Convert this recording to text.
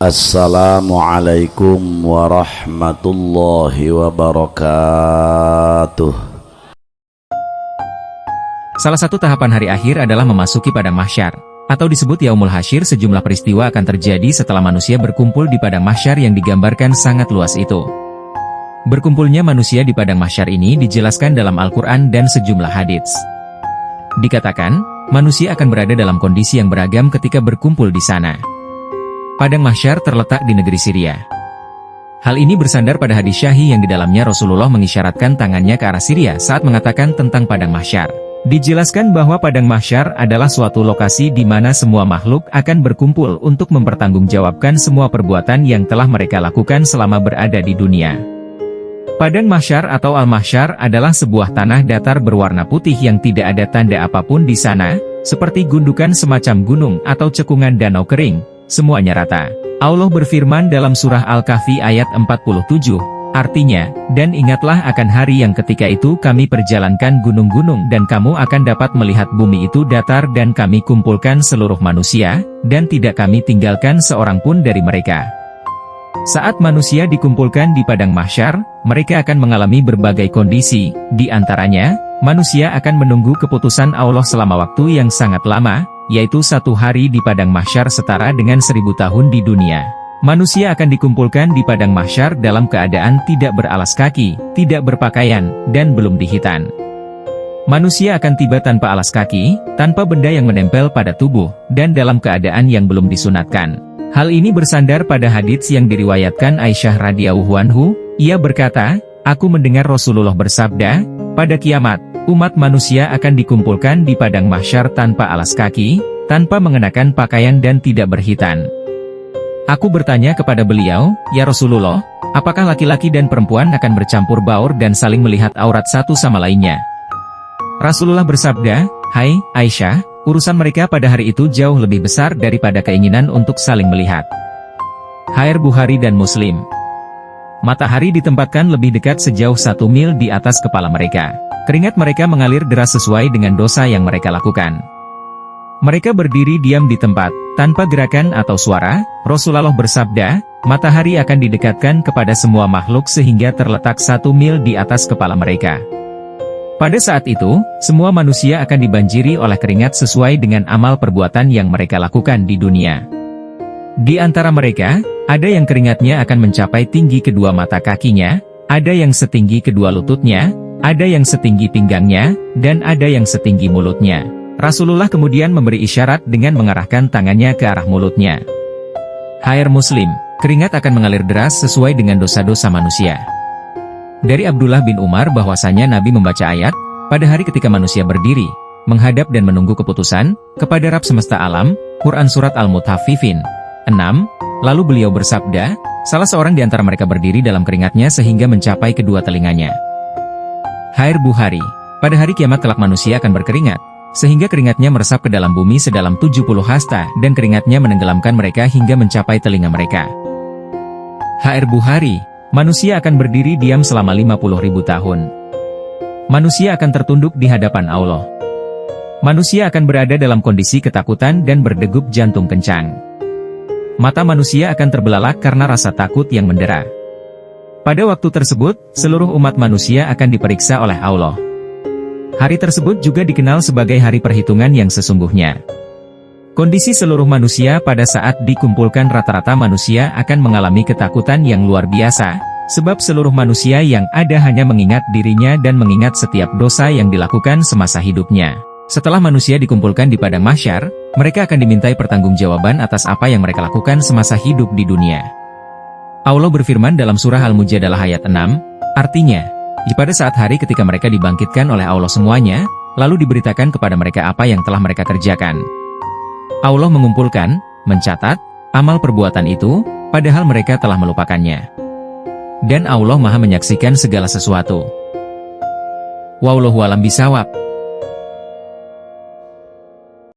Assalamualaikum warahmatullahi wabarakatuh. Salah satu tahapan hari akhir adalah memasuki padang mahsyar, atau disebut Yaumul Hasyr. Sejumlah peristiwa akan terjadi setelah manusia berkumpul di padang mahsyar yang digambarkan sangat luas itu. Berkumpulnya manusia di padang mahsyar ini dijelaskan dalam Al-Quran dan sejumlah hadits. Dikatakan, manusia akan berada dalam kondisi yang beragam ketika berkumpul di sana. Padang mahsyar terletak di negeri Syria. Hal ini bersandar pada hadis syahih yang di dalamnya Rasulullah mengisyaratkan tangannya ke arah Syria saat mengatakan tentang padang mahsyar. Dijelaskan bahwa padang mahsyar adalah suatu lokasi di mana semua makhluk akan berkumpul untuk mempertanggungjawabkan semua perbuatan yang telah mereka lakukan selama berada di dunia. Padang mahsyar atau al-mahsyar adalah sebuah tanah datar berwarna putih yang tidak ada tanda apapun di sana, seperti gundukan semacam gunung atau cekungan danau kering. Semuanya rata. Allah berfirman dalam surah Al-Kahfi ayat 47, artinya, dan ingatlah akan hari yang ketika itu kami perjalankan gunung-gunung dan kamu akan dapat melihat bumi itu datar dan kami kumpulkan seluruh manusia, dan tidak kami tinggalkan seorang pun dari mereka. Saat manusia dikumpulkan di padang mahsyar, mereka akan mengalami berbagai kondisi, di antaranya, manusia akan menunggu keputusan Allah selama waktu yang sangat lama, yaitu 1 hari di padang mahsyar setara dengan 1000 tahun di dunia. Manusia akan dikumpulkan di padang mahsyar dalam keadaan tidak beralas kaki, tidak berpakaian, dan belum dihitan. Manusia akan tiba tanpa alas kaki, tanpa benda yang menempel pada tubuh, dan dalam keadaan yang belum disunatkan. Hal ini bersandar pada hadits yang diriwayatkan Aisyah radhiyallahu anhu. Ia berkata, "Aku mendengar Rasulullah bersabda, pada kiamat, umat manusia akan dikumpulkan di padang mahsyar tanpa alas kaki, tanpa mengenakan pakaian dan tidak berhitan." Aku bertanya kepada beliau, "Ya Rasulullah, apakah laki-laki dan perempuan akan bercampur baur dan saling melihat aurat satu sama lainnya?" Rasulullah bersabda, "Hai, Aisyah, urusan mereka pada hari itu jauh lebih besar daripada keinginan untuk saling melihat." Hadits Bukhari dan Muslim. Matahari ditempatkan lebih dekat sejauh 1 mil di atas kepala mereka. Keringat mereka mengalir deras sesuai dengan dosa yang mereka lakukan. Mereka berdiri diam di tempat, tanpa gerakan atau suara. Rasulullah bersabda, matahari akan didekatkan kepada semua makhluk sehingga terletak 1 mil di atas kepala mereka. Pada saat itu, semua manusia akan dibanjiri oleh keringat sesuai dengan amal perbuatan yang mereka lakukan di dunia. Di antara mereka, ada yang keringatnya akan mencapai tinggi kedua mata kakinya, ada yang setinggi kedua lututnya, ada yang setinggi pinggangnya, dan ada yang setinggi mulutnya. Rasulullah kemudian memberi isyarat dengan mengarahkan tangannya ke arah mulutnya. Hadits Muslim, keringat akan mengalir deras sesuai dengan dosa-dosa manusia. Dari Abdullah bin Umar bahwasanya Nabi membaca ayat, pada hari ketika manusia berdiri, menghadap dan menunggu keputusan, kepada Rabb semesta alam, Quran Surat Al-Mutaffifin 6, lalu beliau bersabda, salah seorang di antara mereka berdiri dalam keringatnya sehingga mencapai kedua telinganya. Hadits Bukhari, pada hari kiamat kelak manusia akan berkeringat, sehingga keringatnya meresap ke dalam bumi sedalam 70 hasta dan keringatnya menenggelamkan mereka hingga mencapai telinga mereka. Hadits Bukhari, manusia akan berdiri diam selama 50.000 tahun. Manusia akan tertunduk di hadapan Allah. Manusia akan berada dalam kondisi ketakutan dan berdegup jantung kencang. Mata manusia akan terbelalak karena rasa takut yang mendera. Pada waktu tersebut, seluruh umat manusia akan diperiksa oleh Allah. Hari tersebut juga dikenal sebagai hari perhitungan yang sesungguhnya. Kondisi seluruh manusia pada saat dikumpulkan rata-rata manusia akan mengalami ketakutan yang luar biasa, sebab seluruh manusia yang ada hanya mengingat dirinya dan mengingat setiap dosa yang dilakukan semasa hidupnya. Setelah manusia dikumpulkan di padang mahsyar, mereka akan dimintai pertanggungjawaban atas apa yang mereka lakukan semasa hidup di dunia. Allah berfirman dalam surah Al-Mujadalah ayat 6, artinya, pada saat hari ketika mereka dibangkitkan oleh Allah semuanya, lalu diberitakan kepada mereka apa yang telah mereka kerjakan. Allah mengumpulkan, mencatat, amal perbuatan itu, padahal mereka telah melupakannya. Dan Allah Maha menyaksikan segala sesuatu. Wallahu a'lam bishawab.